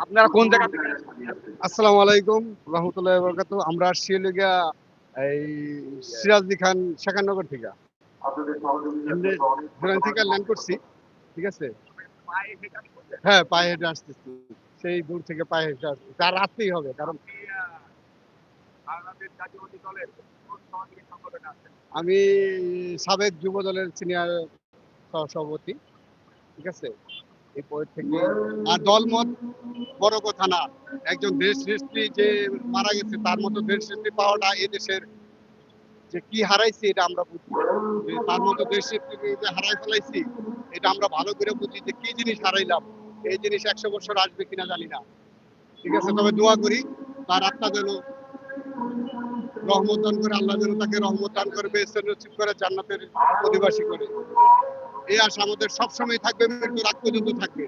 আপনারা কোন জায়গা থেকে? আসসালামু আলাইকুম রহমতুল্লাহ বরকাত। আমরা আসছি হলো গিয়া এই সিরাজদি খান শেখাননগর থেকে। এমনি জুরাইন থেকে ল্যান্ড করছি, ঠিক আছে। পায়ে হেঁটে আসছেন? হ্যাঁ, পায়ে হেঁটে আসতেছি, সেই দূর থেকে পায়ে হেঁটে আসতেছি, আর আসতেই হবে কারণ আপনি বাংলাদেশ জাতীয়তাবাদী দলের কোন সহযোগী সংগঠনে আছেন? আমি সাবেক যুব দলের সিনিয়র সহসভাপতি, ঠিক আছে। এরপর থেকে আর দলমত বড় কথা না, একজন দেশ নেত্রী যে মারা গেছে তার মতো দেশ নেত্রী পাওয়াটা এই দেশের যে কি হারাইছি এটা আমরা বুঝি, যে তার মতো দেশ নেত্রীকে যে হারাই ফেলাইছি এটা আমরা ভালো করে বুঝি যে কি জিনিস হারাইলাম। এই জিনিস 100 বছর আসবে কিনা জানি না, ঠিক আছে। তবে দোয়া করি তার আত্মা যেন রহমত দান করে, আল্লাহ যেন তাকে রহমত দান করে, বেহেশতের নসিব করে, জান্নাতের অধিবাসী করে। এই আশা আমাদের সবসময় থাকবে, মৃত্যুর আগ পর্যন্ত থাকবে।